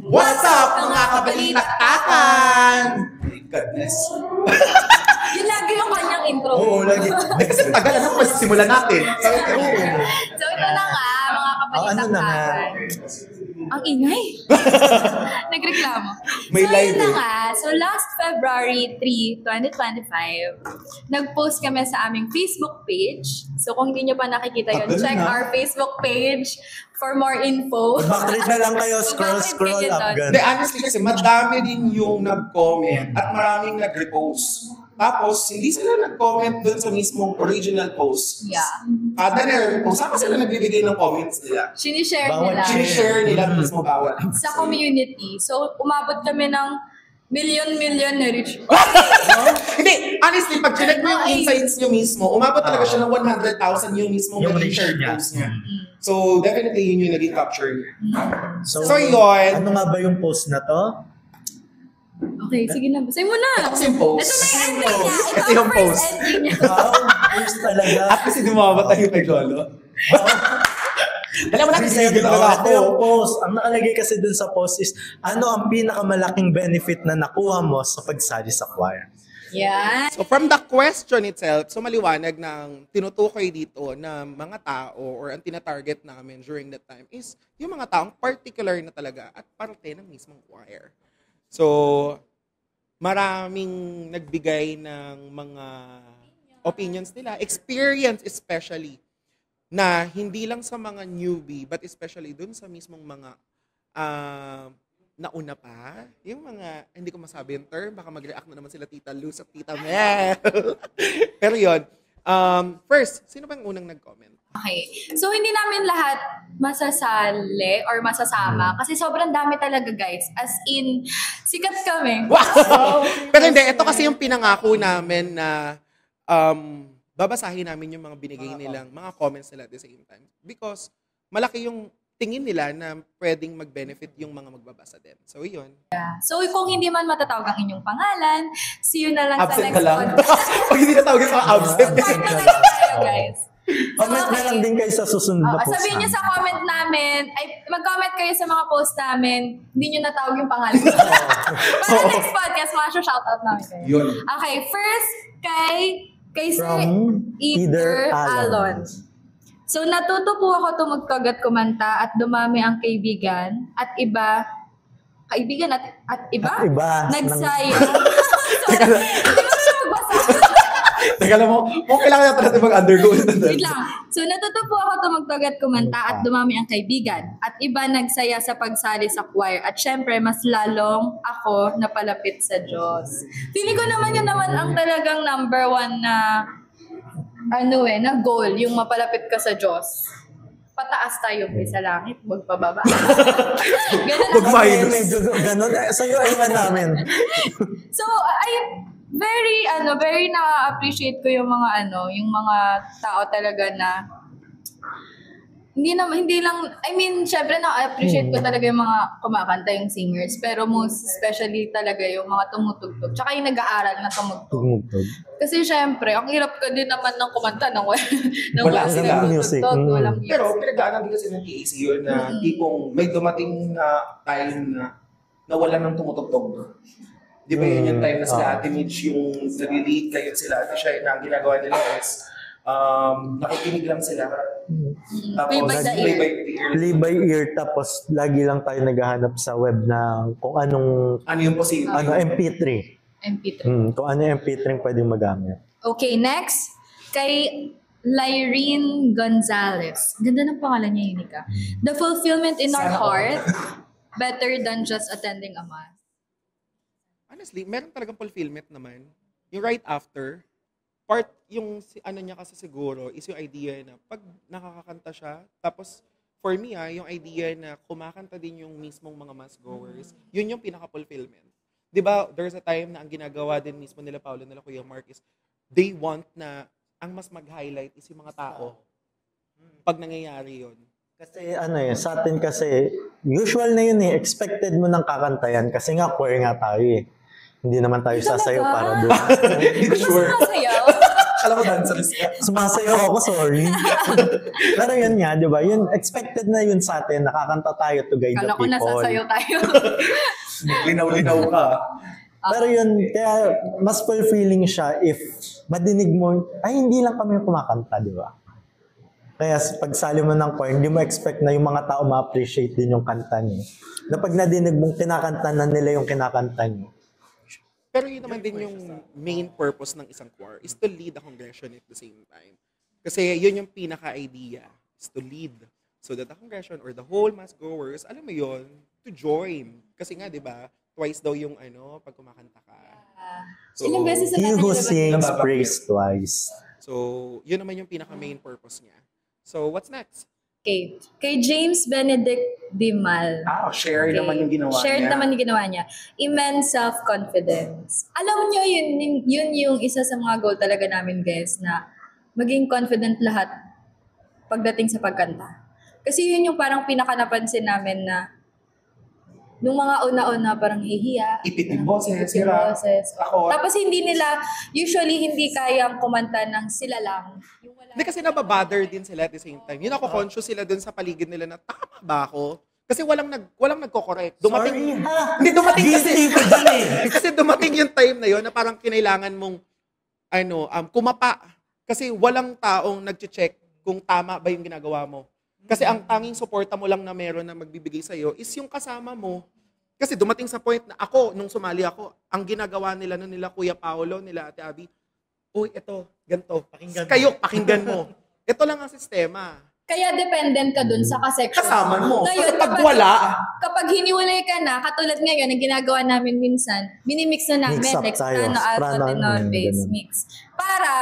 What's up, mga kabalitaktakan? My goodness. Yun lagi yung kanyang intro. Oo, lagi. Kasi tagal na kung simulan natin. So ito na nga, mga kabalitaktakan. Ang ingay. Nagreklamo. May so live yun na nga, so last February 3, 2025, nag-post kami sa aming Facebook page. So kung hindi nyo pa nakikita yun, check our Facebook page for more info. Backread na lang kayo, scroll up. Hindi, honestly kasi madami din yung nag-comment at maraming nag-repost. Tapos, hindi sila nag-comment dun sa mismong original post. Yeah. Kada na-repost, saan sila nagbibigay ng comments nila? Sinishare nila. Sinishare nila mismo bawat. Sa community. So, umabot kami ng million na reach. Hindi, honestly, pag chinek mo yung insights nyo mismo, umabot talaga siya ng 100,000 yung mismo nag-share post niya. So, definitely yun yung naging capture niya. So yun. Ano nga ba yung post na to? Okay, sige na. Basahin mo na. Ito yung post. Ito na yung ending niya. Ito yung post. Ending niya. Wow, post talaga. At kasi dumama tayo kay Lolo. Alam mo na kasi Ito ako. yung post. Ang nakalagay kasi dun sa post is, ano ang pinakamalaking benefit na nakuha mo sa pagsali sa choir? Yan. So from the question itself, so maliwanag ng tinutukoy dito na mga tao or ang tina-target namin during that time is yung mga taong particular na talaga at parte ng mismong choir. So, maraming nagbigay ng mga opinions nila, experience especially, na hindi lang sa mga newbie, but especially dun sa mismong mga nauna pa, yung mga, hindi ko masabi yung term, baka mag-react na naman sila Tita Luz at Tita Mel. Pero yun, first, sino bang unang nag-comment? Okay. So, hindi namin lahat masasali or masasama kasi sobrang dami talaga, guys. As in, sikat kami. Wow! Pero hindi, ito kasi yung pinangako namin na babasahin namin yung mga binigay nilang mga comments nila at the same time. Because malaki yung tingin nila na pwedeng mag-benefit yung mga magbabasa din. So, yun. Yeah. So, kung hindi man matatawag ang inyong pangalan, see you na lang Absent sa next ka lang. podcast. Pag hindi natawagin sa absent. Guys. Comment na lang din kayo sa susunod na post. Sabihin nyo sa comment namin, ay mag-comment kayo sa mga post namin, hindi nyo natawag yung pangalan. Para next podcast, shoutout namin kayo. Yun. Okay, first, kay Sir From Either Alon. Alon. So, natuto po ako tumugtog at kumanta at dumami ang kaibigan at iba, nagsaya. Hindi mo na magbasa. Teka lang mo, kung kailangan natin natin mag-undergo. Wait lang. So, natuto po ako tumugtog at kumanta at dumami ang kaibigan. At iba nagsaya sa pagsali sa choir. At syempre, mas lalong ako napalapit sa Diyos. Feeling ko naman yun naman ang talagang number one na na goal, yung mapalapit ka sa Diyos. Pataas tayo sa langit, huwag pababa. Ganun Huwag minus. Medyo ganun. Sa'yo ay namin. So, very na-appreciate ko yung mga yung mga tao talaga na syempre na-appreciate ko talaga yung mga kumakanta, yung singers, pero most especially talaga yung mga tumutugtog, tsaka yung nag-aaral na tumugtog. Kasi syempre, ang hirap ka din naman ng kumanta nang wala silang music. walang music. Pero pinagdaanan din kasi ng TAC yun na tipong may dumating na time na nawalan ng tumutugtog. Di ba yun yung time na sila Ate Mitch yung nag-lead kayo sila Ate Shai na ang ginagawa nila is nakikinig lang sila. Tapos, Play by ear, tapos lagi lang tayo naghahanap sa web na kung anong yung posible. MP3. Kung ano yung MP3 pwedeng magamit. Okay, next. Kay Lyrene Gonzalez. Ganda ng pangalan niya, Unica. The fulfillment in our heart, better than just attending a mass. Honestly, meron talagang fulfillment naman. Yung right after, part yung niya kasi siguro is yung idea na pag nakakakanta siya, tapos for me yung idea na kumakanta din yung mismong mga mass goers, yun yung pinaka-fulfillment. 'Di ba? There's a time na ang ginagawa din mismo nila Paolo nila Kuya Mark is they want na ang mas mag-highlight is yung mga tao. Pag nangyayari yun. Kasi sa atin kasi usual na yun expected mo nang kakanta yan kasi nga choir nga tayo Hindi naman tayo sasayaw para doon. Sure. Akala ko dancers ka. Sumasayaw ako, sorry. Pero yun nga, di ba? Yun, expected na yun sa atin. Nakakanta tayo to guide the Kala ko people. nasasayaw tayo. Linaw-linaw ka. Pero yun, kaya mas fulfilling siya if madinig mo, ay hindi lang kami kumakanta, di ba? Kaya pag sali mo ng choir, hindi mo expect na yung mga tao ma-appreciate din yung kanta niyo. Na pag nadinig mong kinakanta na nila yung kinakanta niyo. Pero yun naman din yung main purpose ng isang choir is to lead a congregation at the same time. Kasi yun yung pinaka-idea, is to lead. So that the congregation or the whole mass goers, alam mo yun, to join. Kasi nga, di ba, twice daw yung pag kumakanta ka. So, Ilang beses He na who natin sings praise twice. So, yun naman yung pinaka-main purpose niya. So, what's next? Okay. Kay James Benedict Dimal. Share Okay. naman yung ginawa Shared niya. naman yung ginawa niya. Immense self-confidence. Alam niyo, yun yung isa sa mga goal talaga namin, guys, na maging confident lahat pagdating sa pagkanta. Kasi yun yung parang pinaka-napansin namin na nung mga una-una parang hihiya. Ipit yung boses, Ipit yung sira. boses. Ako. Tapos usually hindi kayang kumanta ng sila lang. Yung wala- Hindi kasi nababother din sila at the same time. Yun ako conscious sila dun sa paligid nila na tama ba ako? Kasi walang nagko-correct. Sorry ha! Hindi dumating kasi. Guilty ko dyan eh. Kasi dumating yung time na yun na parang kinailangan mong kumapa. Kasi walang taong nagche-check kung tama ba yung ginagawa mo. Kasi ang tanging suporta mo lang na meron na magbibigay sa'yo is yung kasama mo. Kasi dumating sa point na ako, nung sumali ako, ang ginagawa nila nun nila Kuya Paolo, nila Ate Abby, uy, ito, ganito. Pakinggan mo. Ito lang ang sistema. Kaya dependent ka dun sa kasection. Kasama mo. Ngayon, Kasi pag wala, kapag hiniwalay ka na, katulad ngayon, ang ginagawa namin minsan, minimix na namin, Mix up like tayo. soprano, alto, Soprano, tenor, bass, ganun. mix. Para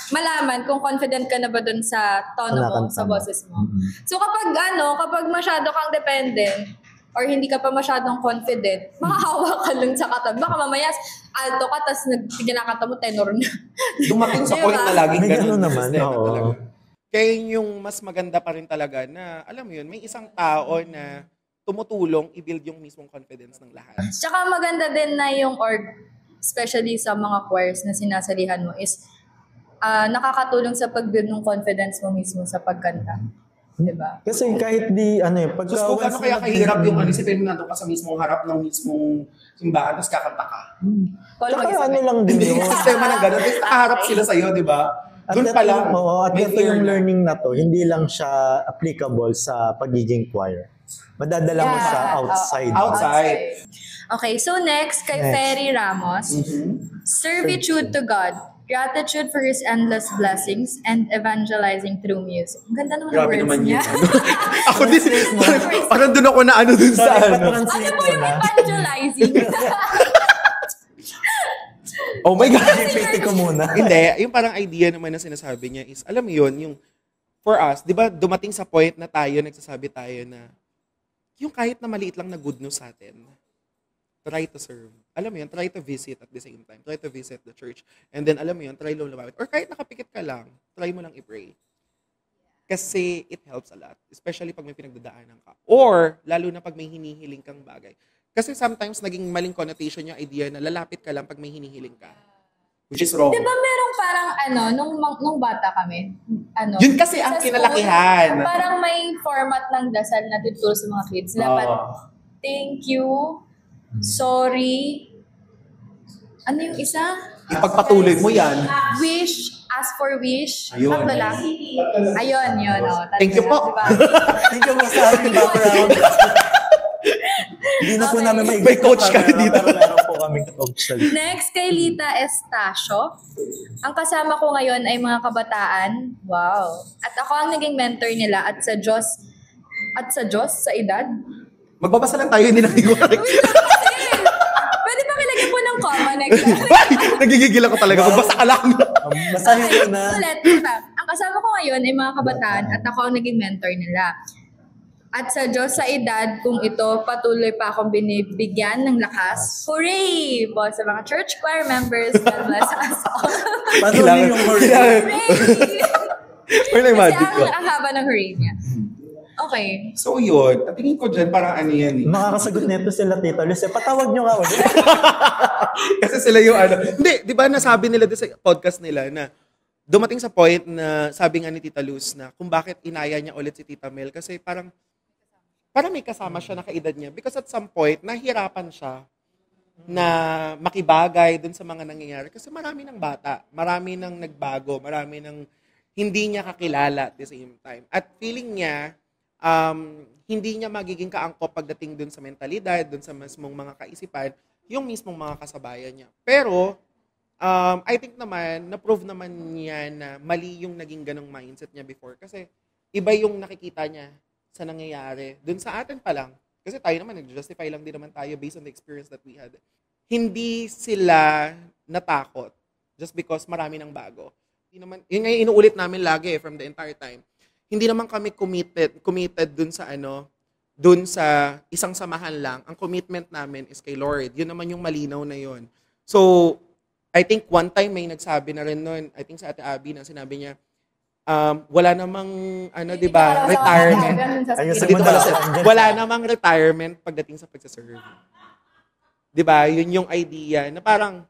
malaman kung confident ka na ba dun sa tono mo, Kinakanta sa mo. boses mo. Mhm. So kapag masyado kang dependent, or hindi ka pa masyadong confident, makahawa ka lang sa katabi. Baka mamaya, alto ka, tapos ginakanta mo, tenor na. dumating sa Diba? point na laging May ganun ganun yung naman, sistema oo. talaga. Kaya yung mas maganda pa rin talaga na, alam mo yun, may isang tao na tumutulong i-build yung mismong confidence ng lahat. Tsaka maganda din na yung especially sa mga choirs na sinasalihan mo is nakakatulong sa pag-build ng confidence mo mismo sa pagkanta. Diba? Kasi kahit pagka... So, kung ano kaya kahirap yung isipin mo nandun ka sa mismong harap ng mismong simbahan, tapos kakanta ka. Tsaka lang din Hindi yun. yung sistema ng gano'n. Tapos nakaharap sila sa'yo, di ba? Doon pa lang. At may ito fear yung na. learning na to, hindi lang siya applicable sa pagiging choir. Madadala mo siya outside. Outside. Okay, so next, kay Next. Ferry Ramos. Servitude to God. Gratitude for His endless blessings and evangelizing through music. Ang ganda naman ng Grabe words naman niya. yun. Ako din, parang doon ako na dun sa Ano po yung evangelizing? Oh my God. GPT ko muna. Hindi, yung parang idea naman na sinasabi niya is, alam mo yun, yung for us, di ba dumating sa point na nagsasabi tayo na yung kahit na maliit lang na good news sa atin, try to serve. Alam mo yun, try to visit at the same time. Try to visit the church. And then, alam mo yun, try lumapit. Or kahit nakapikit ka lang, try mo lang i-pray. Kasi it helps a lot. Especially pag may pinagdadaanan ka. Or, lalo na pag may hinihiling kang bagay. Kasi sometimes, naging maling connotation yung idea na lalapit ka lang pag may hinihiling ka. Which is wrong. Di ba merong parang nung bata kami, Yun kasi ang sa school, kinalakihan. parang may format ng dasal na tuturo sa mga kids. Dapat, thank you, sorry, ano yung isa? Ipagpatuloy mo yan. Wish, ask for wish. Ayun. Tatlo lang. Ayun, yun. Thank you po. Diba? Thank you po sa ating background. Hindi na po namin May coach kami dito. Pero meron po kaming coach. Next, kay Lita Estacio. Ang kasama ko ngayon ay mga kabataan. Wow. At ako ang naging mentor nila at sa Diyos, sa edad. Magbabasa lang tayo, hindi natin Wait lang kasi. Pwede ba kilagyan po ng comma next time? Nagigigil ako talaga. Magbasa ka lang. Basahin ko na. Ulit, diba? Ang kasama ko ngayon ay mga kabataan at ako ang naging mentor nila. At sa Diyos sa edad, kung ito patuloy pa akong binibigyan ng lakas, hooray! Po sa mga church choir members, God bless us all. Patuloy yung hooray. Hooray! Or na Kasi magic ko. ang haba ng hooray niya. Okay. So yun, tingin ko dyan parang ano yan eh. Makakasagot nito sila, Tito Luis. Patawag nyo nga ulit. Kasi sila yung ano. Hindi, di ba nasabi nila din sa podcast nila na dumating sa point na sabi nga ni Tita Luz na kung bakit inaya niya ulit si Tita Mel kasi parang may kasama siya na kaedad niya. Because at some point, nahirapan siya na makibagay dun sa mga nangyayari. Kasi marami ng bata, marami ng nagbago, marami ng hindi niya kakilala at the same time. At feeling niya, hindi niya magiging kaangkop pagdating dun sa mentalidad, dun sa mismong mga kaisipan, yung mismong mga kasabayan niya. Pero, I think naman, na-prove naman niya na mali yung naging ganong mindset niya before. Kasi iba yung nakikita niya sa nangyayari. Dun sa atin pa lang, kasi tayo naman, nag-justify lang din naman tayo based on the experience that we had. Hindi sila natakot just because marami ng bago. Hindi naman, yun nga yung inuulit namin lagi from the entire time. Hindi naman kami committed dun sa isang samahan lang. Ang commitment namin is kay Lord. Yun naman yung malinaw na yun. So, I think one time may nagsabi na rin nun, I think sa Ate Abby na sinabi niya, wala namang, di ba, retirement. Wala namang retirement pagdating sa pagsaserve. Di ba, yun yung idea na parang,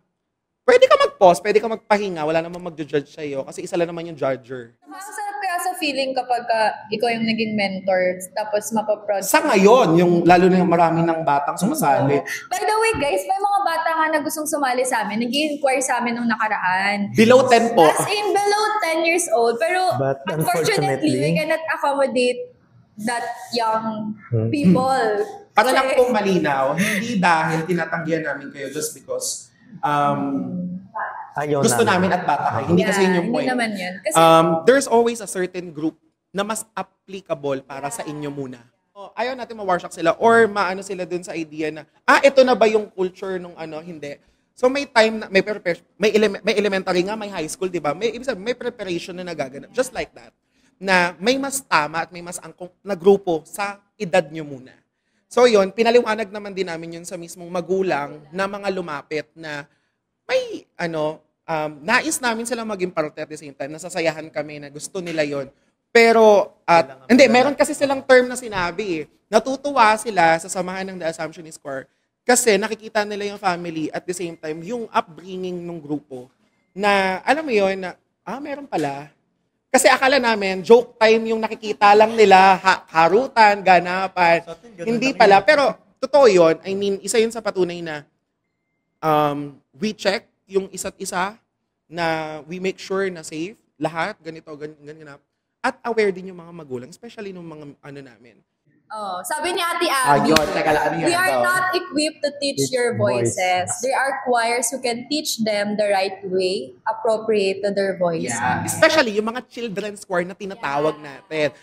pwede ka mag-pause, pwede ka magpahinga, wala namang mag-judge sa'yo kasi isa lang naman yung judger. Masasarap kaya sa feeling kapag ikaw yung naging mentor tapos mapaproud. Sa ngayon, yung lalo na yung marami ng batang sumasali. By the way guys, may mga bata nga na gustong sumali sa amin. Nag-i-inquire sa amin nung nakaraan. Below 10 po. As in, below 10 years old. Pero But unfortunately, we cannot accommodate that young people. Para lang pong malinaw, hindi dahil tinatanggihan namin kayo just because gusto namin at bata kayo. Hindi kasi yun yung point. Hindi naman yun. Kasi, there's always a certain group na mas applicable para sa inyo muna. Ayaw natin ma-warshock sila or maano sila dun sa idea na, ito na ba yung culture nung hindi. So may time na, may elementary nga, may high school, di ba? Ibig sabihin, may preparation na nagaganap. Just like that. Na may mas tama at may mas angkong na grupo sa edad nyo muna. So yon, pinaliwanag naman din namin yun sa mismong magulang na mga lumapit na may nais namin sila maging parte at the same time. Nasasayahan kami na gusto nila yon. Pero, meron kasi silang term na sinabi eh. Natutuwa sila sa samahan ng The Assumptionist Choir kasi nakikita nila yung family at the same time yung upbringing ng grupo na, alam mo yun, na, meron pala. Kasi akala namin, joke time yung nakikita lang nila, harutan, ganapan. Hindi pala. Pero, totoo yun. I mean, isa yun sa patunay na we check yung isa't isa, na we make sure na safe, lahat, ganito, ganyan. At aware din yung mga magulang, especially nung mga namin. Sabi ni Ate Abby, we are not equipped to teach your voices. There are choirs who can teach them the right way, appropriate to their voices. Yeah. Especially yung mga children's choir na tinatawag natin.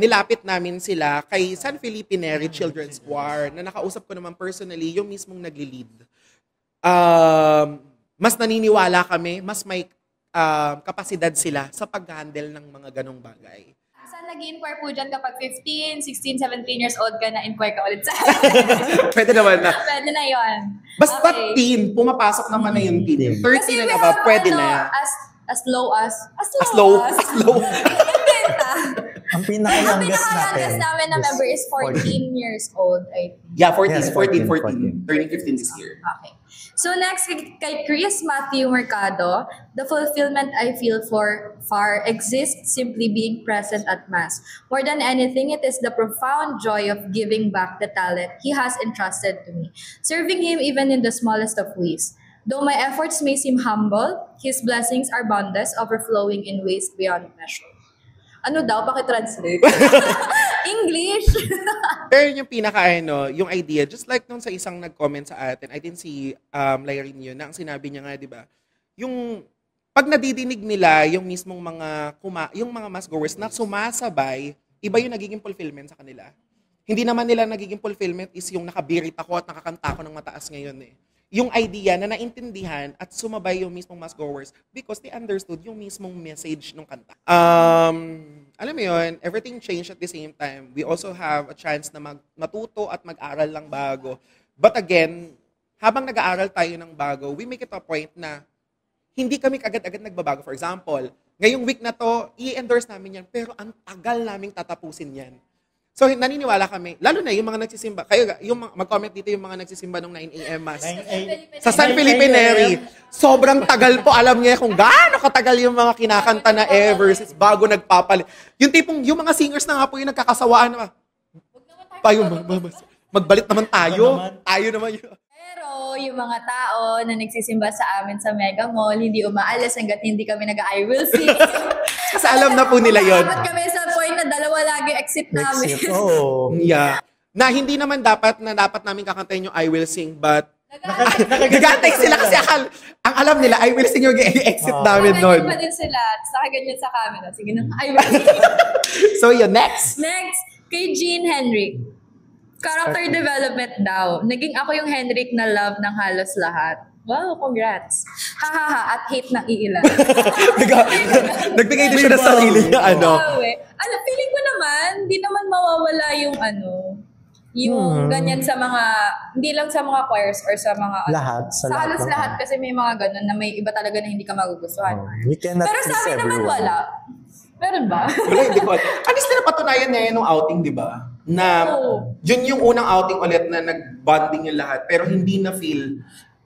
Nilapit namin sila kay San Felipe Neri Children's Choir na nakausap ko naman personally yung mismong nagli-lead. Mas naniniwala kami, mas may kapasidad sila sa pag-handle ng mga ganong bagay. Saan nag-inquire po dyan kapag 15, 16, 17 years old ka na, inquire ka ulit sa Pwede naman na. Pwede na yun. Basta teen, pumapasok naman na yung teen. 30 na ba, pwede na. As low as. Ang pinaka-youngest namin na member is 14 years old, I think. Yeah, 14. Turning 15 this year. Okay. So next, kay Chris Matthew Mercado, the fulfillment I feel far exists simply being present at Mass. More than anything, it is the profound joy of giving back the talent He has entrusted to me, serving Him even in the smallest of ways. Though my efforts may seem humble, His blessings are boundless, overflowing in ways beyond measure. Ano daw? Paki-translate. English! Pero yung yung idea, just like nung sa isang nag-comment sa atin, I think si Lyrene yun, na ang sinabi niya nga, di ba, yung pag nadidinig nila yung mismong yung mga mass goers na sumasabay, iba yung nagiging fulfillment sa kanila. Hindi naman nila nagiging fulfillment is yung nakabirit ako at nakakanta ako ng mataas ngayon eh. Yung idea na naintindihan at sumabay yung mismong mass goers because they understood yung mismong message ng kanta. Alam mo yun, everything changed at the same time. We also have a chance na matuto at mag-aral lang bago. But again, habang nag-aaral tayo ng bago, we make it a point na hindi kami agad-agad nagbabago. For example, ngayong week na to, i-endorse namin yan, pero ang tagal naming tatapusin yan. So, naniniwala kami, lalo na yung mga nagsisimba, kayo, mag-comment dito yung mga nagsisimba ng 9 a.m. Mass. Sa San Felipe sobrang tagal po, alam niya kung gaano katagal yung mga kinakanta na ever since bago nagpapalit. Yung tipong, yung mga singers na nga po yung nagkakasawaan na, magbalit naman tayo. Tayo naman yun. Pero yung mga tao na nagsisimba sa amin sa Mega Mall, hindi umaalis hanggat hindi kami nag-I will see. Kasi alam na po nila yun. Dapat kami sa point na dalawa lagi exit namin. Yeah. Na hindi naman dapat namin kakantayin yung I Will Sing, but nagantay sila kasi ang alam nila, I Will Sing yung exit namin nun. Nakaganyan pa din sila. Nakaganyan sa camera. Sige na, I will sing. So yun, next. Next, kay Jean Henrik. Character development daw. Naging ako yung Henrik na love ng halos lahat. Wow, congrats. Hahaha, at hate ng iilan. Nagbigay din siya ng sarili niya, Feeling ko naman, di naman mawawala yung yung ganyan sa mga, hindi lang sa mga choirs or sa mga, lahat. Sa halos lahat kasi may mga ganun na may iba talaga na hindi ka magugustuhan. You cannot Pero sa amin naman wala. Meron ba? Wala, hindi ko. At least napatunayan niya yun nung outing, di ba? Na yun yung unang outing ulit na nag-bonding yung lahat pero hindi na feel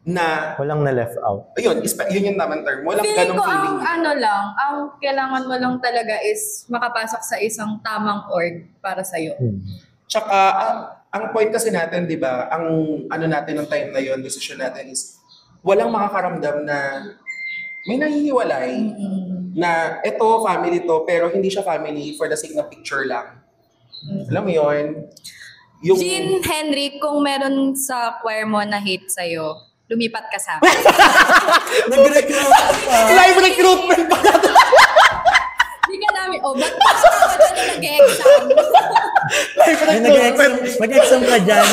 na walang na left out. Ayun, yun yung naman term. Walang feeling ganong ko feeling. ang kailangan mo lang talaga is makapasok sa isang tamang org para sa'yo. Tsaka, ang point kasi natin, di ba, ang ano natin ng time na yun, decision natin is, walang makakaramdam na may nahihiwalay na ito, family to, pero hindi siya family for the sake ng picture lang. Alam mo yun? Yung... Jean Henry, kung meron sa choir mo na hate sa'yo, lumipat ka sa amin. Nag-recruit pa. Live recruitment pa natin. Hindi ka namin, ba't pa ako dyan nag-exam? Live recruitment. Mag-exam ka dyan.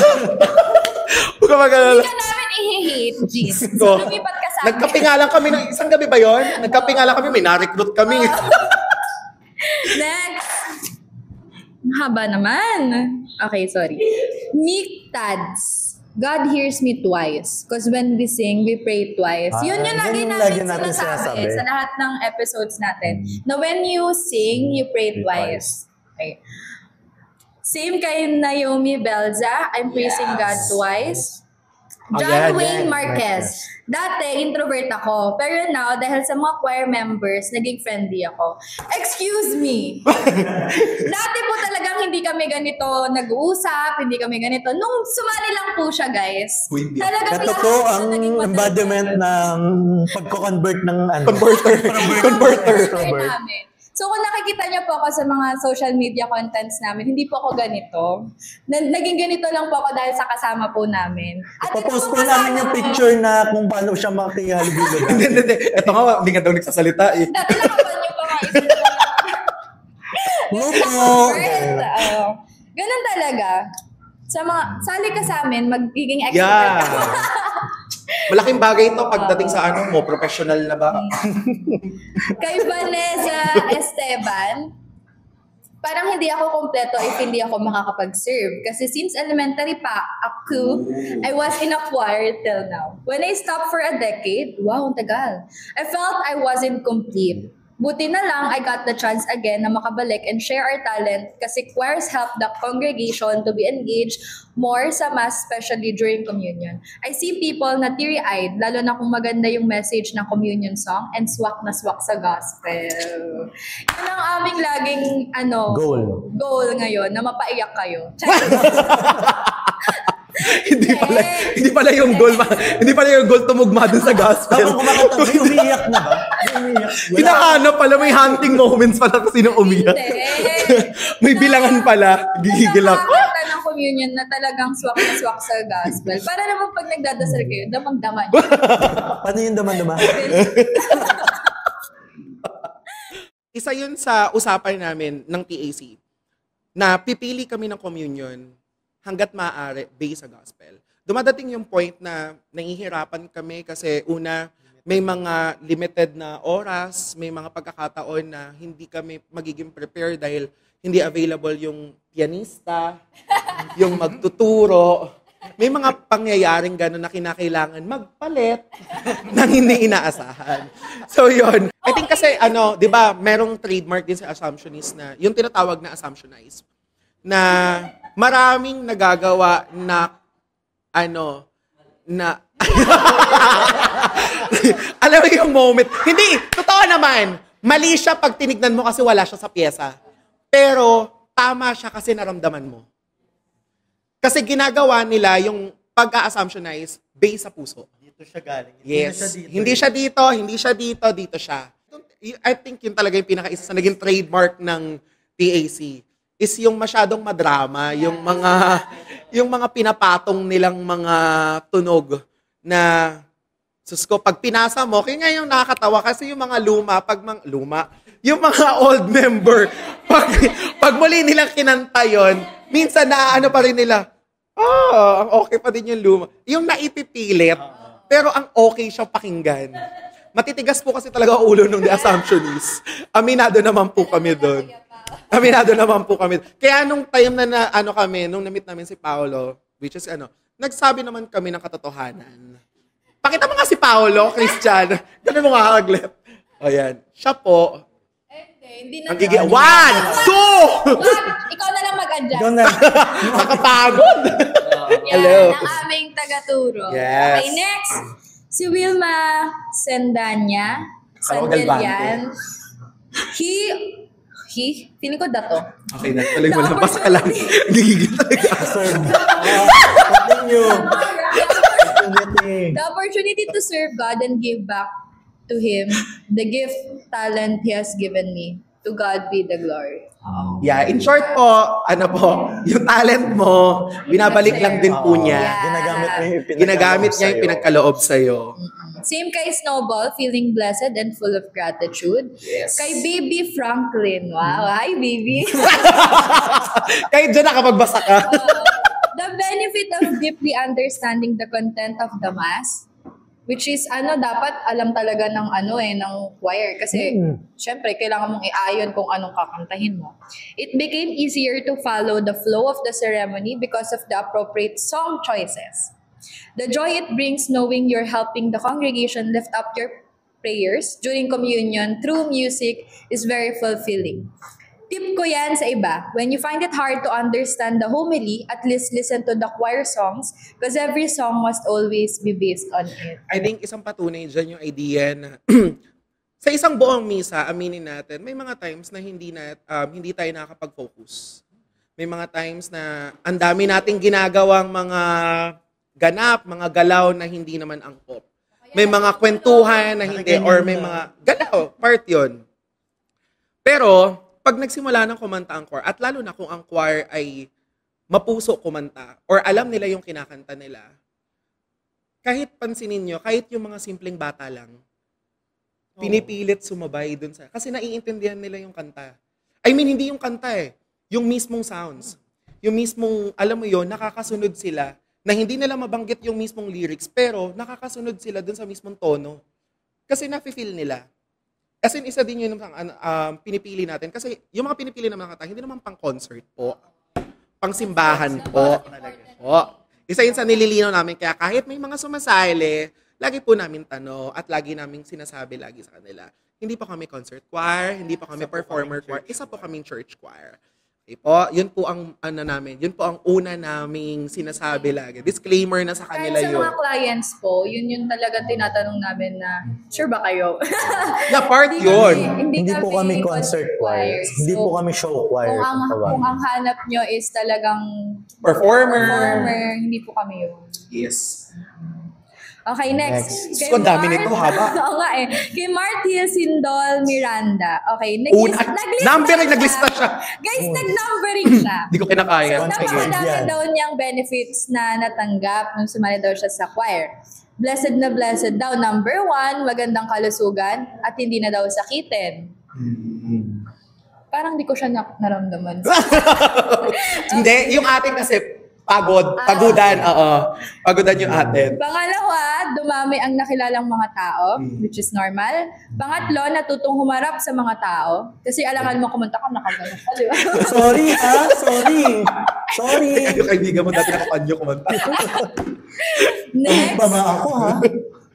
Huwag ka mag-alala. Hindi ka namin i-hate, Jean. So, lumipat ka sa amin. Nagkape nga lang kami, isang gabi ba yun? Nagkape nga lang kami, may na-recruit kami. Next. Haba naman. Okay, sorry. Meek Tads. God hears me twice. Because when we sing, we pray twice. Yun yung lagi natin sinasabi sa lahat ng episodes natin. Na when you sing, you pray twice. Okay. Same kay Naomi Belza. I'm praising God twice. John Wayne Marquez. Dati, introvert ako. Pero now, dahil sa mga choir members, naging friendly ako. Excuse me! Dati po talagang hindi kami ganito nag-uusap, hindi kami ganito. Nung sumali lang po siya, guys. Talagang Ito po ang embodiment ng pagko-convert ng Converter. namin. So kung nakikita niyo po ako sa mga social media contents namin, hindi po ako ganito. Naging ganito lang po ako dahil sa kasama po namin. At Papost po namin yung picture na kung paano siya makihalubilo. Hindi. Ito nga, hindi ka daw nagsasalita eh. dati nakapan niyo pa nga ganun talaga. Sa mga, sali ka sa amin, magiging expert ka. Malaking bagay ito pagdating sa professional na ba? Kay Vanessa Esteban, parang hindi ako kompleto if hindi ako makakapag-serve. Kasi since elementary pa ako, I was in a choir till now. When I stopped for a decade, wow, ang tagal. I felt I wasn't complete. Buti na lang, I got the chance again na makabalik and share our talent kasi choirs help the congregation to be engaged more sa mass, especially during communion. I see people na teary-eyed, lalo na kung maganda yung message ng communion song and swak na swak sa gospel. Yun ang aming laging goal ngayon, na mapaiyak kayo. hindi pala yung goal tumugma dun sa gospel. Tapos kumakanta, may umiiyak na ba? Hinahanap pala, may hunting moments pala kung sino umiyak. May bilangan pala, gigigil ako. Nakakanta ng communion na talagang swak na swak sa gospel. Para naman pag nagdadasal kayo, damang-dama niyo. Paano yung daman-dama? Isa yun sa usapan namin ng TAC na pipili kami ng communion hanggat maaari based sa gospel. Dumadating yung point na nahihirapan kami kasi una, may mga limited na oras, may mga pagkakataon na hindi kami magiging prepare dahil hindi available yung pianista, yung magtuturo. May mga pangyayaring gano'n na kinakailangan magpalit nang hindi inaasahan. So yun. I think kasi, di ba, merong trademark din sa Assumptionist na, yung tinatawag na Assumptionize, na maraming nagagawa na alam mo yung moment. Hindi, totoo naman. Mali siya pag tinignan mo kasi wala siya sa pyesa. Pero tama siya kasi naramdaman mo. Kasi ginagawa nila yung pag-a-assumptionize based sa puso. Dito siya galing. Yes. Hindi siya dito, dito siya. I think yun talaga yung pinaka-isa sa naging trademark ng TAC is yung masyadong madrama, yung mga pinapatong nilang mga tunog na sus ko, pag pinasa mo, kaya nga yung nakakatawa kasi yung mga yung mga old member, pag muli nilang kinanta yon, minsan naaano pa rin nila, ang okay pa din yung luma. Yung naipipilit, pero ang okay siya pakinggan. Matitigas po kasi talaga ulo ng The Assumptionists. Aminado naman po kami doon. Kaya nung time na nung na-meet namin si Paolo, which is nagsabi naman kami ng katotohanan. Pakita mo nga si Paolo, Christian. Ganun mo nga, Aglet. O yan. Siya po. Hindi na. Ang gigi. 1, 2! Ikaw na lang mag-adjust. Nakapagod. Hello. Yan, ang aming tagaturo. Yes. Okay, next. Si Wilma Sandanya. Galvante. Feeling ko dato. Okay na. Tuloy mo lang. Basta ka lang. Gigigil talaga. The opportunity to serve God and give back to Him the gift, talent He has given me. To God be the glory. Yeah, in short po, yung talent mo, binabalik lang din po niya. Ginagamit niya yung pinagkaloob sa'yo. Same kay Snowball, feeling blessed and full of gratitude. Yes. Kay Baby Franklin. Wow, hi baby. Kahit dyan nakapagbasa ka. The benefit of deeply understanding the content of the Mass, which is dapat alam talaga ng ng choir kasi syempre kailangan mong iayon kung anong kakantahin mo. It became easier to follow the flow of the ceremony because of the appropriate song choices. The joy it brings knowing you're helping the congregation lift up your prayers during communion through music is very fulfilling. Tip ko yan sa iba. When you find it hard to understand the homily, at least listen to the choir songs because every song must always be based on it. I think isang patunay dyan yung idea na sa isang buong misa, aminin natin, may mga times na hindi tayo nakakapag-focus. May mga times na ang dami nating ginagawang mga ganap, mga galaw na hindi naman angkop. May mga kwentuhan na hindi, or may mga galaw, part yun. Pero, pag nagsimula ng kumanta ang choir, at lalo na kung ang choir ay mapuso kumanta, or alam nila yung kinakanta nila, kahit pansinin nyo, kahit yung mga simpleng bata lang, pinipilit sumabay dun sa, kasi naiintindihan nila yung kanta. I mean, hindi yung kanta yung mismong sounds. Yung mismong, alam mo yun, nakakasunod sila, na hindi nila mabanggit yung mismong lyrics, pero nakakasunod sila dun sa mismong tono. Kasi nafe-feel nila. As in, isa din yun pinipili natin. Kasi yung mga pinipili ng mga kanta, hindi naman pang concert po. Pang simbahan po. Isa yun sa nililinaw namin. Kaya kahit may mga sumasali, lagi po namin tanong at lagi namin sinasabi lagi sa kanila. Hindi pa kami concert choir, hindi pa kami performer choir, isa po kaming church choir. Okay po, yun po ang yun po ang una naming sinasabi lagi. Disclaimer na sa kanila yun. Kahit sa yun. mga clients po, yun talaga tinatanong namin na, sure ba kayo? Na part yun. Hindi po kami concert choir. Hindi po kami show choir. Kung ang hanap nyo is talagang performer, hindi po kami yun. Yes. Okay, next. So, ang dami nito, haba. Oo nga Kay Martil Sindol Miranda. Okay, naglista siya. Guys, nag-numbering siya. Hindi ko kinakaya. Napakadami daw niyang benefits na natanggap nung sumali daw siya sa choir. Blessed na blessed daw. Number 1, magandang kalusugan at hindi na daw sakitin. Parang di ko siya naramdaman. Hindi, yung ating kasi pagudan, pagudan yung atin. Pangalawa, dumami ang nakilalang mga tao, which is normal. Pangatlo, natutong humarap sa mga tao. Kasi alangan mo kumanta ka, nakagalang ka, di ba? Sorry. Yung kaibigan mo dati nakapanyo kumanta. Next. Bama ako, ha?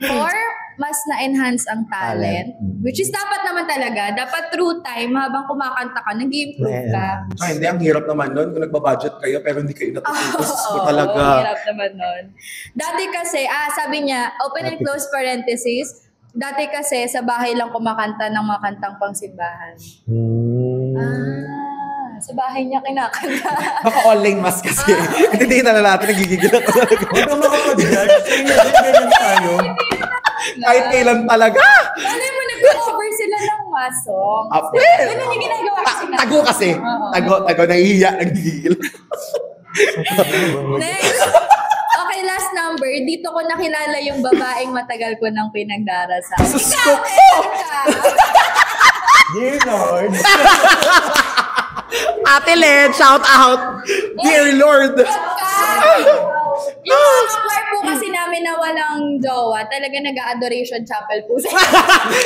4, mas na-enhance ang talent. Which is dapat naman talaga. Dapat through time, habang kumakanta ka, nag-improve ka. Hindi, ang hirap naman nun kung nagba-budget kayo pero hindi kayo natututos. Talaga. Ang hirap naman nun. Dati kasi, sabi niya, open and close parenthesis, dati kasi sa bahay lang kumakanta ng mga kantang pangsimbahan. Sa bahay niya kinakanta. Baka online mas kasi. Hindi na natin, nagigigil ako talaga. Huwag ka makapag-judge. Ganyan tayo. Kahit kailan talaga. Ano mo, nag-cover sila ng masong. Ganun yung ginagawa kasi natin. Tago kasi. Tago, nahihiya, nagigigil. Next. Okay, last number. Dito ko nakilala yung babaeng matagal ko nang pinagdarasal. Sus ko! Dear Lord. Ate Len, shout out! Dear Lord! Yung choir po kasi namin na walang jowa, talaga nag-adoration chapel po.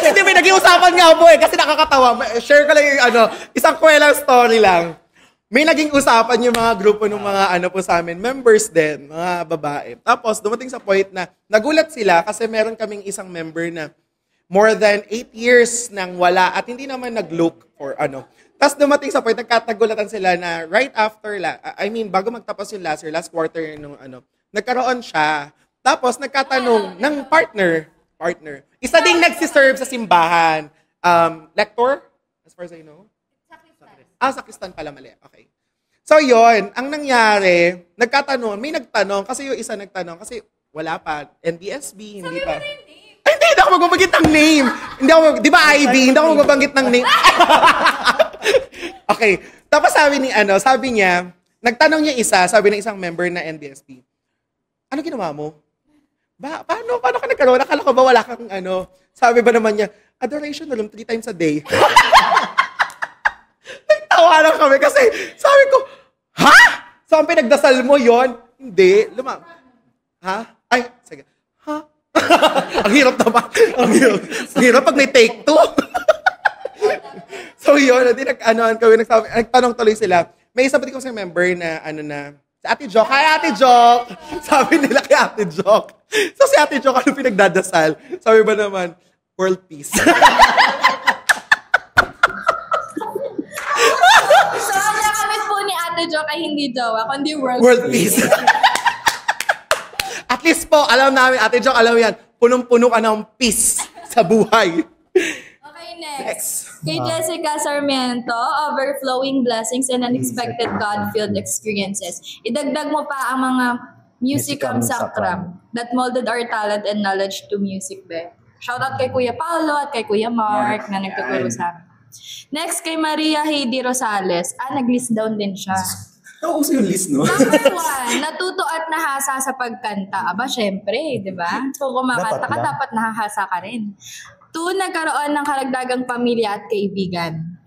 Hindi, may nag-iusapan nga po kasi nakakatawa. Share ko lang yung isang kwelang story lang. May naging usapan yung mga grupo ng mga po sa amin, members din, mga babae. Tapos dumating sa point na nagulat sila kasi meron kaming isang member na more than 8 years nang wala at hindi naman nag-look for Tapos dumating sa point, nagkatagulatan sila na right after, bago magtapos yung last quarter nung nagkaroon siya. Tapos nagkatanong ng partner. Isa ding nagsiserve sa simbahan. Lector? As far as I know? Sakristan pala, mali. Okay. So yon, ang nangyari, may nagtanong, kasi yung isa nagtanong, kasi wala pa, NBSB, hindi pa. Hindi ako magbabanggit ng name. Di ba Ivy? Hindi ako magbabanggit ng name. Okay. Tapos sabi niya, nagtanong niya sabi ng isang member na NBSB, ano ginawa mo? Paano ka nagkaroon? Akala ko ba wala kang Sabi ba naman niya, adoration na lang 3 times a day. Nagtawa lang kami kasi sabi ko, ha? So ang pinagdasal mo yon? Hindi. Ha? Ay, sige. Ha? Ang hirap naman. Ang hirap pag may take 2. So yun, nagtanong tuloy sila. May isa pa din ko sa member na si Ate Joke. Hi, Ate Joke! Sabi nila kay Ate Joke. So si Ate Joke, pinagdadasal? Sabi ba naman, world peace. So ang nakamit po ni Ate Joke ay hindi jowa, kundi world peace. At least po, alam namin, Ate Joke, alam yan, punong-puno ka ng peace sa buhay. Okay, next. Kay Jessica Sarmiento, overflowing blessings and unexpected God-filled experiences. Idagdag mo pa ang mga musicum sacram that molded our talent and knowledge to music, be. Shoutout kay Kuya Paolo at kay Kuya Mark na nagtuturo sa amin. Next, kay Maria Heidi Rosales. Nag-list down din siya. Nauso yung list, no? Number 1, natuto at nahasa sa pagkanta. Syempre, di ba? Kung kumakanta ka, dapat nahahasa ka rin. 2, nagkaroon ng karagdagang pamilya at kaibigan.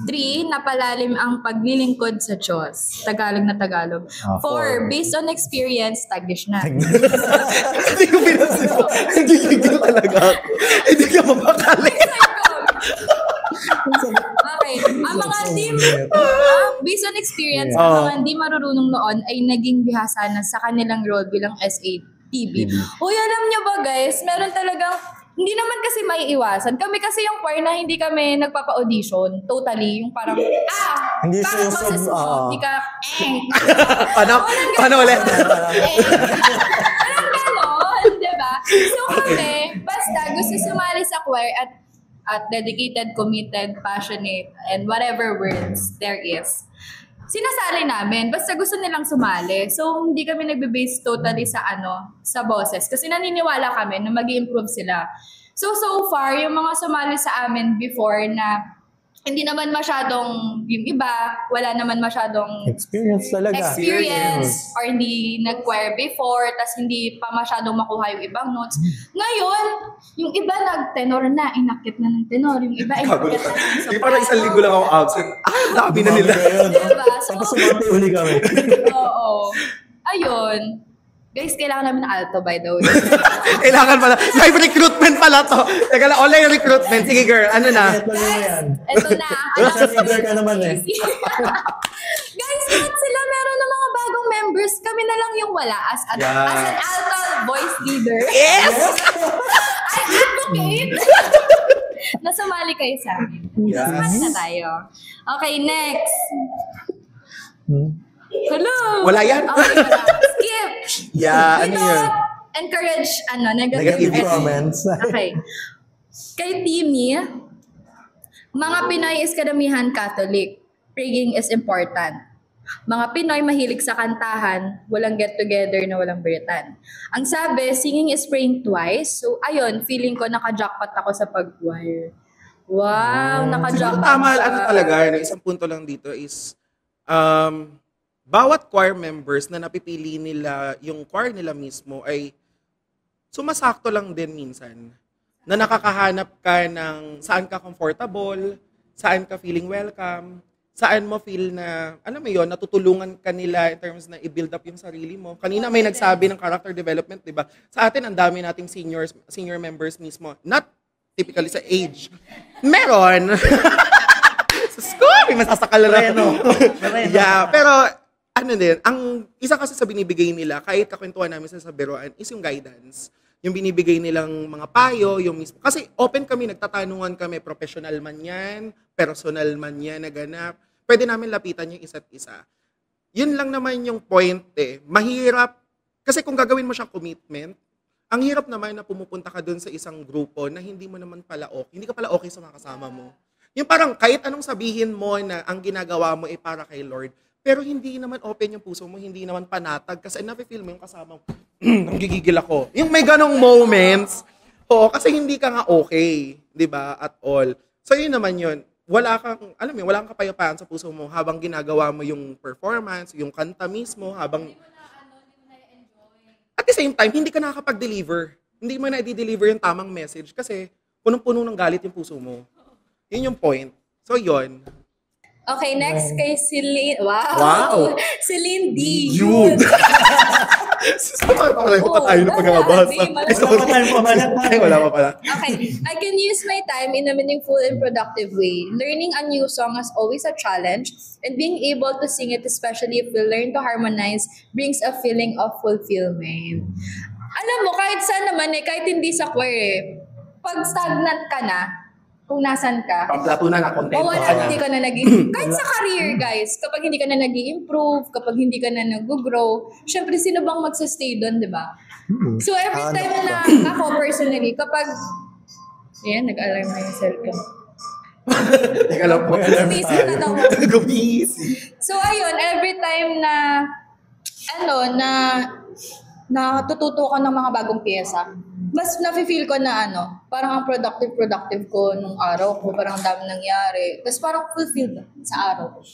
3, napalalim ang paglilingkod sa Diyos. Tagalog na Tagalog. 4, based on experience, Taglish na. Hindi ko pinasin. Nagigigil talaga. Hindi ka mapakali. Okay. Ang mga based on experience, ang mga hindi marurunong noon ay naging bihasa na sa kanilang role bilang SATB. Alam niyo ba guys, meron talagang hindi naman kasi maiiwasan. Kami kasi yung choir na hindi kami nagpapa-audition. Totally. Yung parang, hindi parang hindi ka, Paano ulit? Parang ganon, diba? So kami, basta gusto sumali sa choir at dedicated, committed, passionate, and whatever words there is, sinasali namin. Basta gusto nilang sumali. So, hindi kami nagbe-base totally sa boses. Kasi naniniwala kami na mag-improve sila. So far, yung mga sumali sa amin before na hindi naman masyadong, yung iba, wala naman masyadong experience talaga. Or hindi nag-choir before, tas hindi pa masyadong makuha yung ibang notes. Ngayon, yung iba nag-tenor na, inakit na ng tenor. Yung iba inakit na ng soprano. Parang 1 linggo lang ako absent. Dami na nila. Diba? Tapos sumati uli kami. Oo. Ayun. Guys, kailangan namin ng alto, by the way. Kailangan pala. Live recruitment pala to. Teka lang, online recruitment. Sige girl, ano na? Ito na. Leader ka naman eh. Guys, lahat sila meron ng mga bagong members. Kami na lang yung wala as an alto voice leader. Yes! Ay, at Bakit? Nasumali kayo sa amin. Yes. Sumali na tayo. Okay, next. Hello. Wala yan. Okay, wala. Skip. Yeah, We ano don't yun? encourage negative Negative comments. Okay. Kay Timmy, mga Pinoy is karamihan Catholic. Praying is important. Mga Pinoy mahilig sa kantahan, walang get-together na walang beritan. Ang sabi, singing is praying twice. So, ayun, feeling ko naka-jackpot ako sa pag-choir. Wow, Siguro naka-jackpot tama, ka. ano talaga, isang punto lang dito is, bawat choir members na napipili nila, yung choir nila mismo ay sumasakto lang din minsan. Na nakakahanap ka ng saan ka comfortable, saan ka feeling welcome, saan mo feel na, alam mo yun, natutulungan ka nila in terms na i-build up yung sarili mo. Kanina may nagsabi ng character development, di ba? Sa atin, ang dami nating senior members mismo. Not typically sa age. Meron. Sa school, may masasakal na. Yeah, pero ano din, ang isa kasi sa binibigay nila, kahit kakwentuhan namin sa biroan, is yung guidance. Yung binibigay nilang mga payo, yung mismo. Kasi open kami, nagtatanungan kami, professional man yan, personal man yan, naganap. Pwede namin lapitan yung isa't isa. Yun lang naman yung point eh. Mahirap, kasi kung gagawin mo siyang commitment, ang hirap naman na pumupunta ka dun sa isang grupo na hindi mo naman pala okay, hindi ka pala okay sa mga kasama mo. Yung parang kahit anong sabihin mo na ang ginagawa mo ay para kay Lord, pero hindi naman open yung puso mo, hindi naman panatag kasi nafe-feel mo yung kasama mo, nanggigigil ako. Yung may ganong moments, kasi hindi ka nga okay, di ba, at all. So yun naman yun, wala kang kapayapaan sa puso mo habang ginagawa mo yung performance, yung kanta mismo, habang at the same time, hindi ka nakakapag-deliver. Hindi mo na i-deliver yung tamang message kasi punong-puno ng galit yung puso mo. Yun yung point. So yun. Okay, next kay Celine. Wow. Celine D. Yun. Pareho pa tayo ng pagkakabasa. Ay, wala pa pala. Okay, I can use my time in a meaningful and productive way. Learning a new song is always a challenge, and being able to sing it, especially if we learn to harmonize, brings a feeling of fulfillment. Alam mo, kahit saan naman kahit hindi sa choir pag stagnant ka na, kung nasan ka, Pamplatunan na kontento o wala, ka na. hindi ka na kahit sa career, guys, kapag hindi ka na nag-i-improve, kapag hindi ka na nag-grow, syempre, sino bang magsastay doon, di ba? So, every time na ako personally, kapag, ayan, nag-alarm na yung cellphone. Teka lang po. Busy na daw. Busy. So, ayun, every time na, natututo ko ng mga bagong pyesa, mas nafe-feel ko na parang ang productive ko nung araw ko, parang ang dami nangyari. Tapos parang fulfilled sa araw ko.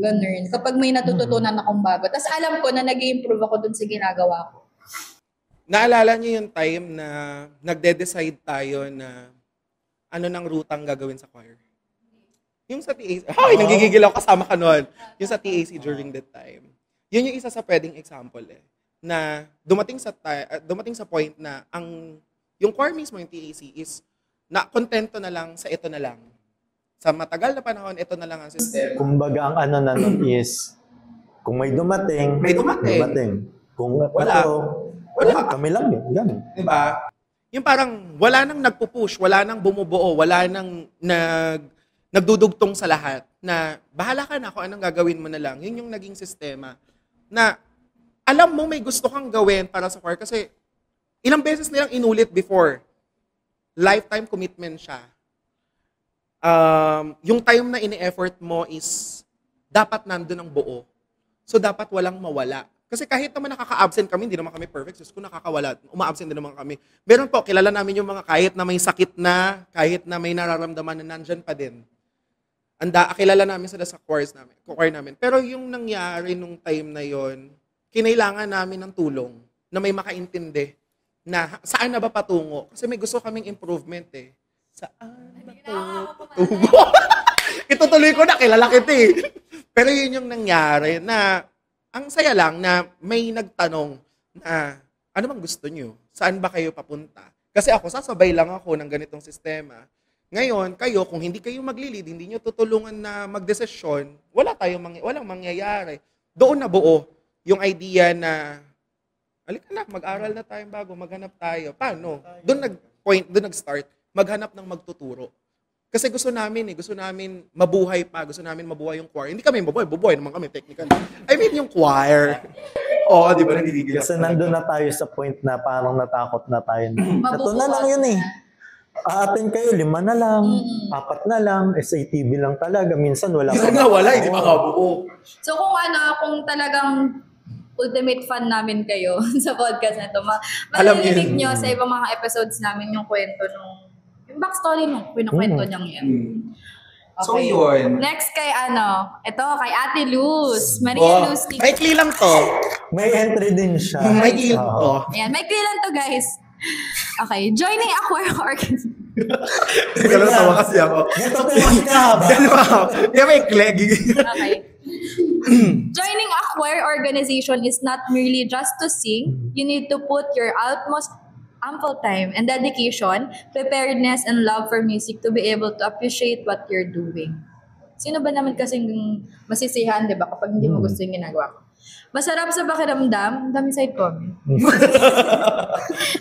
Ganun. Kapag may natututunan akong bago. Tapos alam ko na nag-i-improve ako dun sa ginagawa ko. Naalala niyo yung time na nagde-decide tayo na ano ng rutang gagawin sa choir? Yung sa TAC. Ay, nanggigigil ako kasama ka nun. Yung sa TAC during that time. Yun yung isa sa pwedeng example na dumating sa point na yung choir mismo, yung TAC, is na kontento na lang sa ito na lang. Sa matagal na panahon, ito na lang ang system. Kumbaga ang na nun is, kung may dumating. Kung wala. Kami lang yun. Ganun. Diba? Yung parang wala nang nagpupush, wala nang bumubuo, wala nang nagdudugtong sa lahat na bahala ka na kung anong gagawin mo na lang. Yun yung naging sistema na alam mo may gusto kang gawin para sa choir kasi ilang beses nilang inulit before. Lifetime commitment siya. Yung time na ini-effort mo is dapat nandun ang buo. So dapat walang mawala. Kasi kahit naman nakaka-absent kami, hindi naman kami perfect. So kung nakakawala, uma-absent din naman kami. Meron po, kilala namin yung mga kahit na may sakit na, kahit na may nararamdaman na nandyan pa din. Kilala namin sila sa choir namin. Pero yung nangyari nung time na yon, kinailangan namin ng tulong na may makaintindi na saan na ba patungo. Kasi may gusto kaming improvement Saan ba patungo? Itutuloy ko na, kilala kita Pero yun yung nangyari na ang saya lang na may nagtanong na ano bang gusto nyo? Saan ba kayo papunta? Kasi ako, sasabay lang ako ng ganitong sistema. Ngayon, kayo, kung hindi kayo maglilid, hindi nyo tutulungan na magdesisyon, walang mangyayari. Doon na buo yung idea na, halika na, mag-aral na tayo bago, maghanap tayo. Paano? Doon point, doon nag-start, maghanap ng magtuturo. Kasi gusto namin mabuhay pa, gusto namin mabuhay yung choir. Hindi kami bubuhay naman kami technical. I mean yung choir. Oo, di ba, nanggigigil. Kasi nandun na tayo sa point na parang natakot na tayo. Ito na lang yun eh. Aatin kayo, 5 na lang, 4 na lang, SATB lang talaga. Minsan wala. Minsan nga wala, hindi makabuo. So kung talagang ultimate fan namin kayo sa podcast na ito, malilinig nyo sa ibang mga episodes namin yung kwento yung backstory nung kwento niyang yan. Okay. So yun. Next kay kay Ate Luz. Maria Luz. Maikli lang to. May entry din siya. Maikli lang to. Ayan, maikli lang to guys. Okay, joining a choir organization. Teka lang, tawa kasi ako. Ito pinag ka ba? Kaya maikli. Okay. Joining a choir organization is not merely just to sing. You need to put your utmost ample time and dedication, preparedness, and love for music to be able to appreciate what you're doing. Sino ba naman kasing masisihan, di ba, kapag hindi mo gusto yung ginagawa ko? Masarap sa pakiramdam, dami side comment.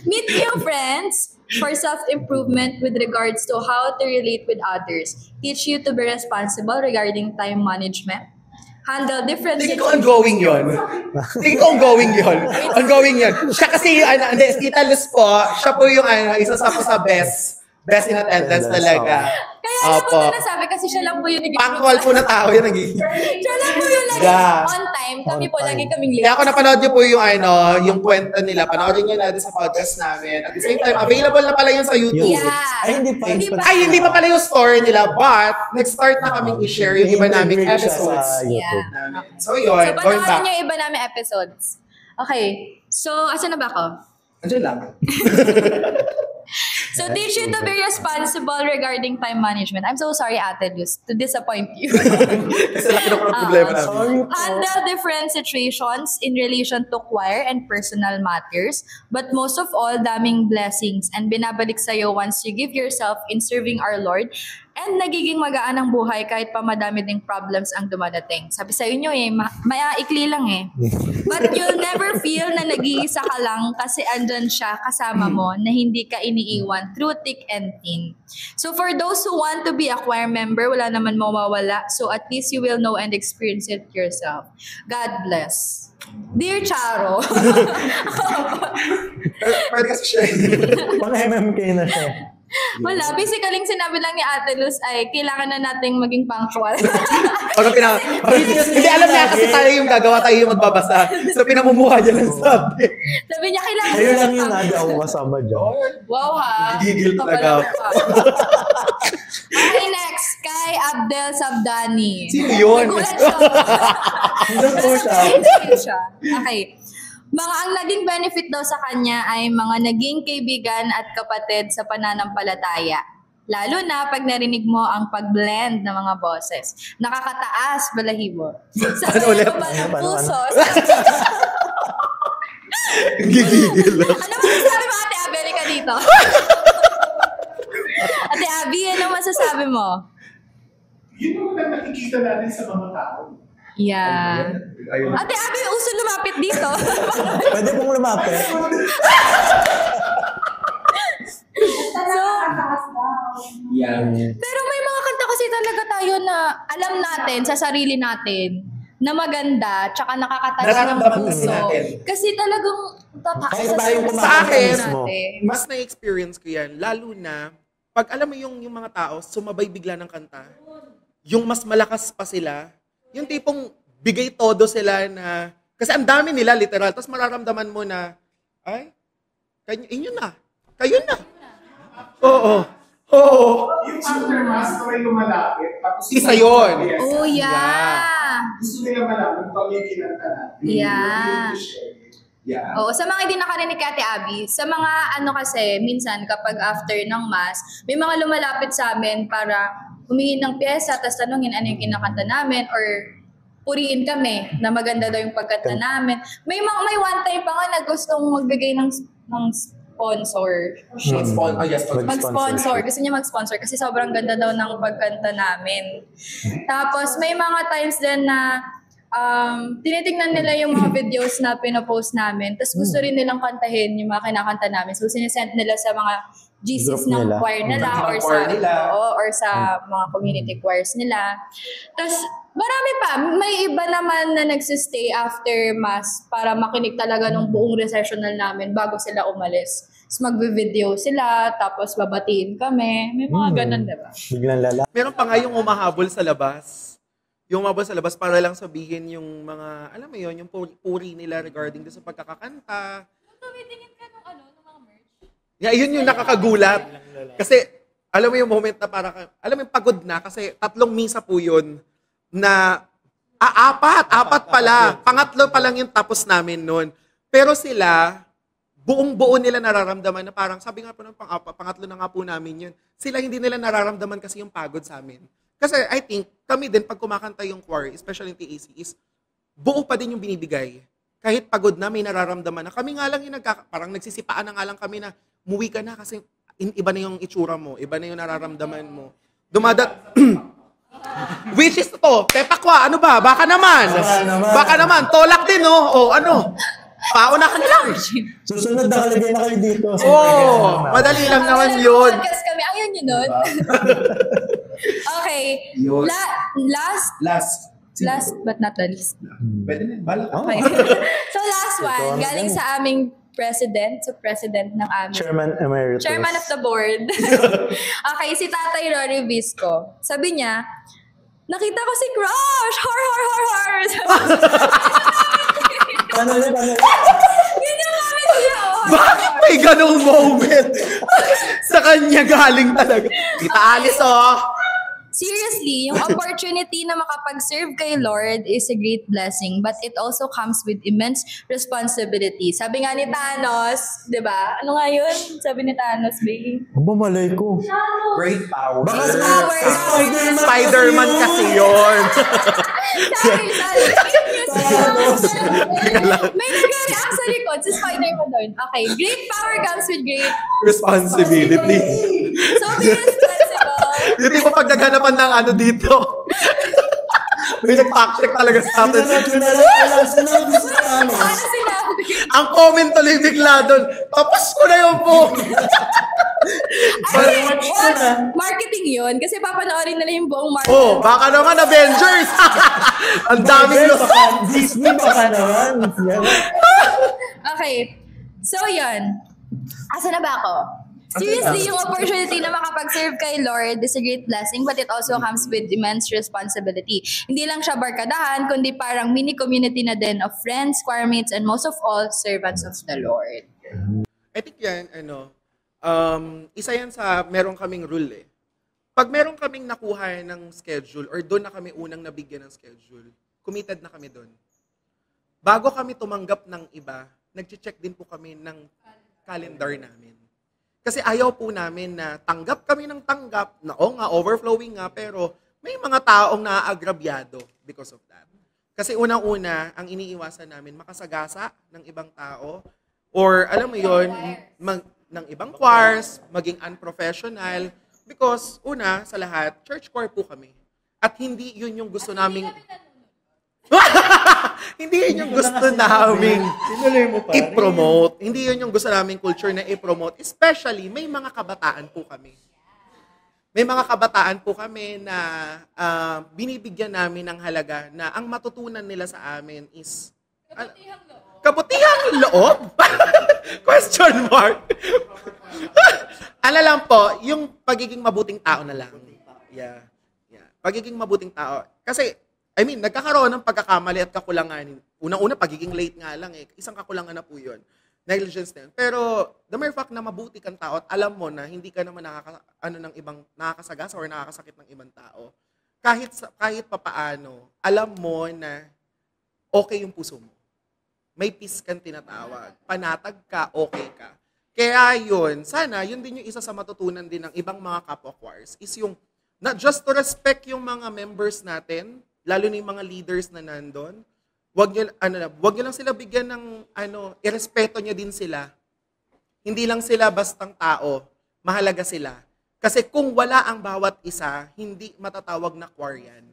Meet new friends for self-improvement with regards to how to relate with others. Teach you to be responsible regarding time management. Handle different Tingin ko ongoing yun. Ongoing yun. Siya kasi Tita Luz po, siya po yung isa sa best in attendance talaga. Kaya alam mo na nasabi kasi siya lang po yung naging punctual po na tao yung naging. Siya lang po yung lagi on time. Kami po lagi kaming late. Kaya ako napanood niyo po yung kwento nila. Panoorin niyo natin sa podcast namin. At the same time, available na pala yun sa YouTube. Yeah. Hindi pa pala yung story nila, but nag-start na kaming i-share yung iba naming episodes. Yeah. So yun, So going back. panoorin niyo yung iba namin episodes. Okay. So, asan na ba ako? Andiyan lang. So, teach you to be responsible regarding time management. I'm so sorry, Ate Luz, to disappoint you. Kasi laki na problema namin. Handle different situations in relation to choir and personal matters. But most of all, daming blessings and binabalik sa'yo once you give yourself in serving our Lord. And nagiging magaan ang buhay kahit pa madami ding problems ang dumadating. Sabi sa inyo maikli lang eh. But you'll never feel na nag-iisa ka lang kasi andyan siya kasama mo na hindi ka iniiwan through thick and thin. So for those who want to be a choir member, wala naman mawawala. So at least you will know and experience it yourself. God bless. Dear Charo. Pwede kasi siya. Pang MMK na siya. Wala. Basically, sinabi lang ni Ate Luz ay kailangan na nating maging punctual. Hindi alam niya kasi tayo yung gagawa, tayo yung magbabasa. So pinamumuha niya lang sabi. Sabi niya, kailangan Ayun lang yung nada ako kasama dyan. Wow ha. Gigil talaga. Okay, next. Kay Abdel Sabdani. Sino yun? Nagulat siya. Nagulat siya. Okay. Ang naging benefit daw sa kanya ay mga naging kaibigan at kapatid sa pananampalataya. Lalo na pag narinig mo ang pag-blend ng mga boses. Nakakataas, balahibo. Sa ng puso. Gigigil lang. Ano masasabi mo, Ate Abel? Ka dito. Ate Abby, ano masasabi mo? Yun naman ang nakikita natin sa mga tao. Yeah. Ate Abby, uso lumapit dito. Pwede pong lumapit. Pero may mga kanta kasi talaga tayo na alam natin sa sarili natin na maganda tsaka nakakatawa ng puso. Kasi talagang tatak Sa akin, mas na-experience ko yan. Lalo na, pag alam mo yung mga tao, sumabay bigla ng kanta, yung mas malakas pa sila, yung tipong bigay todo sila na, kasi ang dami nila literal, tapos mararamdaman mo na, ay, inyo na, kayo na. Oo. Yung super master ay lumalapit. Isa yun. Oh, yeah. Gusto nila malaman pag yung kinanta natin. Yeah. Yeah. Oo, sa mga hindi nakarinig kay Ate Abby, sa mga kasi, minsan kapag after ng mass, may mga lumalapit sa amin para humingi ng pyesa, tapos tanungin ano yung kinakanta namin, or puriin kami na maganda daw yung pagkanta namin. May one time pa nga na gustong magbigay ng sponsor. Mag-sponsor. Gusto niya mag-sponsor kasi sobrang ganda daw ng pagkanta namin. Tapos may mga times din na tinitingnan nila yung mga videos na pinopost namin. Tapos gusto rin nilang kantahin yung mga kinakanta namin. So sinesend nila sa mga GCs Group ng nila. choir nila Sa mga or choir sa nila. or sa mga community choirs nila. Tapos marami pa, may iba naman na nagsistay after mass para makinig talaga ng buong recessional namin bago sila umalis. Tapos magbe-video sila, tapos babatiin kami. May mga ganun, diba? Biglang lala. Meron pa nga yung umahabol sa labas. Yung umahabol sa labas para lang sabihin yung mga, alam mo yun, yung puri nila regarding sa pagkakakanta. Tumitingin ka nung ng mga merch. Yeah, yun yung nakakagulat. Kasi, alam mo yung moment na parang, alam mo yung pagod na kasi 3 misa po yun na, apat pala. Pangatlo pa lang yung tapos namin nun. Pero sila, buong-buo nila nararamdaman na parang, sabi nga po ng pangatlo na nga po namin yun, sila hindi nila nararamdaman kasi yung pagod sa amin. Kasi I think, kami din, pag kumakanta yung choir, especially yung TAC, is buo pa din yung binibigay. Kahit pagod na, may nararamdaman na. Kami nga lang yung parang nagsisipaan na nga lang kami na, muwi ka na kasi iba na yung itsura mo, iba na yung nararamdaman mo. Which is to, Pepakwa, ano ba? Baka naman. Tolak din, no? O, ano? Pauna ka na lang. Susunod na kalagay na kayo dito. Madali lang naman yun. Podcast kami. Ayun yun nun. Okay. Yun. Last but not the least. Pwede na, bala ka. Okay. So last one, galing sa aming president ng aming Chairman Emeritus. Chairman of the board. Okay, si Tatay Rory Visco. Sabi niya, nakita ko si Crush! Har! Paano? Yun yung comment niya. Bakit may ganong moment? Sa kanya galing talaga. Kita Alice, Seriously, yung opportunity na makapag-serve kay Lord is a great blessing, but it also comes with immense responsibility. Sabi nga ni Thanos, di ba? Ano nga yun? Sabi ni Thanos, baby. Malay ko. Great power. Baka Spider-Man kasi yun. Sorry. May nag-react sa likod si Spider-Man doon. Okay, great power comes with great Responsibility. So be responsible. Hindi mo pag naghanapan ng ano dito. May nag-fact check talaga sa atin. Ano sinabi? Ang comment tuloy bigla doon. Tapos ko na yung po. Marketing yun. Kasi papanoorin nila yung buong market. Oh, baka naman Avengers. Ang daming Disney baka naman. Okay. So, yun. Asa na ba ako? Seriously, yung opportunity na makapag-serve kay Lord is a great blessing, but it also comes with immense responsibility. Hindi lang siya barkadahan, kundi parang mini community na din of friends, choir mates, and most of all, servants of the Lord. I think yan, isa yan sa meron kaming rule eh. Pag meron kaming nakuha ng schedule or doon na kami unang nabigyan ng schedule, committed na kami doon. Bago kami tumanggap ng iba, nag-check din po kami ng calendar namin. Kasi ayaw po namin na tanggap kami ng tanggap, na overflowing nga, pero may mga taong naaagrabyado because of that. Kasi unang-una, ang iniiwasan namin, makasagasa ng ibang tao, or alam mo yon ng ibang choirs, maging unprofessional, because una, sa lahat, church choir po kami. At hindi yun yung gusto naming... Hindi yun yung gusto naming i-promote. Hindi yun yung gusto naming culture na i-promote. Especially, may mga kabataan po kami. May mga kabataan po kami na binibigyan namin ng halaga na ang matutunan nila sa amin is... Kabutihang loob? Question mark. Ano lang po, yung pagiging mabuting tao na lang. Yeah. Pagiging mabuting tao. Kasi, nagkakaroon ng pagkakamali at kakulangan. Unang-una, pagiging late nga lang eh. Isang kakulangan na po yun. Negligence na yun. Pero, the mere fact na mabuti kang tao at alam mo na hindi ka naman nakakasagasa or nakakasakit ng ibang tao, kahit papaano, alam mo na okay yung puso mo. May peace kang tinatawag. Panatag ka, okay ka. Kaya yun, sana, yun din yung isa sa matutunan din ng ibang mga kapwa choirs, is yung, not just to respect yung mga members natin, lalo na yung mga leaders na nandun, wag nyo lang sila bigyan ng, irespeto nyo din sila. Hindi lang sila bastang tao, mahalaga sila. Kasi kung wala ang bawat isa, hindi matatawag na choir yan.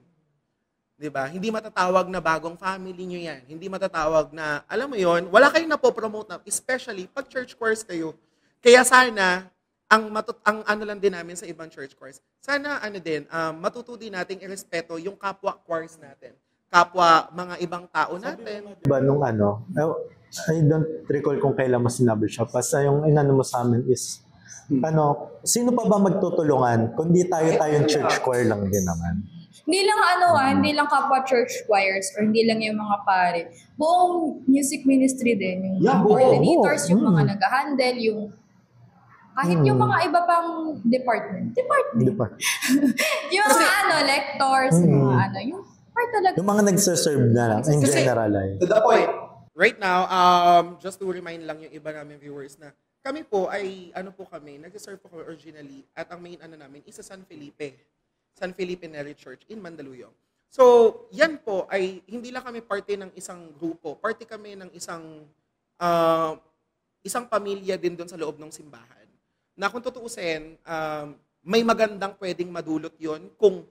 Diba? Hindi matatawag na bagong family nyo yan. Hindi matatawag na, alam mo yon, wala kayong napopromote na, especially pag church choirs kayo. Kaya sana, ang ano lang din namin sa ibang church choirs, sana ano din, matuto din nating irespeto yung kapwa choirs natin. Kapwa mga ibang tao natin. Diba nung I don't recall kung kailan mo sinabi siya. Basta yung inano mo sa amin is, sino pa ba magtutulungan? Kundi tayo-tayong church choir lang din naman. Hindi lang hindi lang kapwa church choirs or hindi lang yung mga pare. Buong music ministry din. Yung coordinators, yung mga nag-handle, yung kahit yung mga iba pang department. Yung mga lectors, yung part talaga. Yung mga nagsaserve na lang, in general ay. To the point. Right now, just to remind lang yung iba namin viewers na kami po ay, nag-serve po kami originally at ang main namin is sa San Felipe Neri Church in Mandaluyong. So, yan po ay hindi lang kami parte ng isang grupo. Parte kami ng isang pamilya din doon sa loob ng simbahan. Na kung tutuusin, may magandang pwedeng madulot yon kung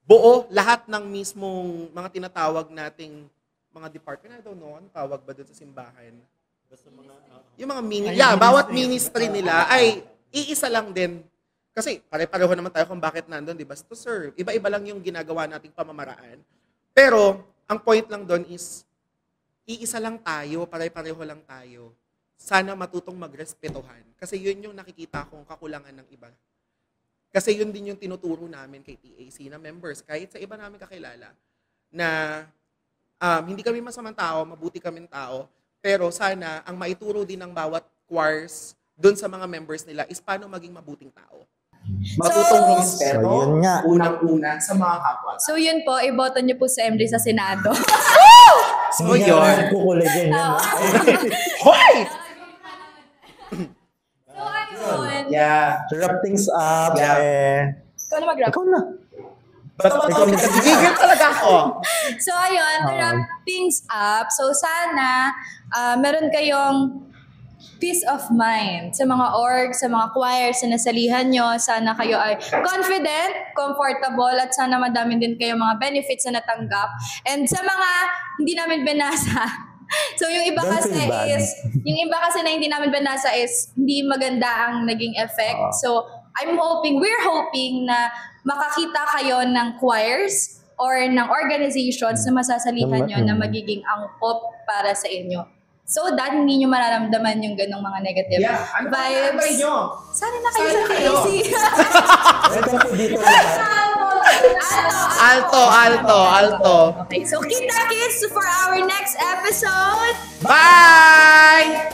buo lahat ng mismong mga tinatawag nating mga department. I don't know, ano tawag ba doon sa simbahan? Basta yung mga bawat ministry nila ay iisa lang din. Kasi pare-pareho naman tayo kung bakit nandun, di ba? To serve. Iba-iba lang yung ginagawa nating pamamaraan. Pero, ang point lang doon is, iisa lang tayo, pare-pareho lang tayo. Sana matutong magrespetuhan. Kasi yun yung nakikita kong kakulangan ng iba. Kasi yun din yung tinuturo namin kay TAC na members, kahit sa iba namin kakilala, na hindi kami masamang tao, mabuti kaming tao, pero sana ang maituro din ng bawat choirs doon sa mga members nila is paano maging mabuting tao. Matutong respeto, unang-una sa mga kapwa. So yun po, iboto niyo po sa MD sa Senado. So yun. Hoy! So ayun. Yeah. To wrap things up, Ikaw na mag-wrap. Ikaw na. Gigil talaga ako. So ayun, to wrap things up. So sana meron kayong peace of mind sa mga org, sa mga choirs na nasalihan nyo. Sana kayo ay confident, comfortable, at sana madami din kayo mga benefits na natanggap. And sa mga hindi namin binasa, so yung iba kasi na hindi namin binasa is hindi maganda ang naging effect. So we're hoping na makakita kayo ng choirs or ng organizations na masasalihan nyo na magiging angkop para sa inyo. So that hindi nyo mararamdaman yung ganong mga negative vibes. Sana na kayo sa TAC. Welcome to dito. Alto. Okay, so kita-kits for our next episode. Bye!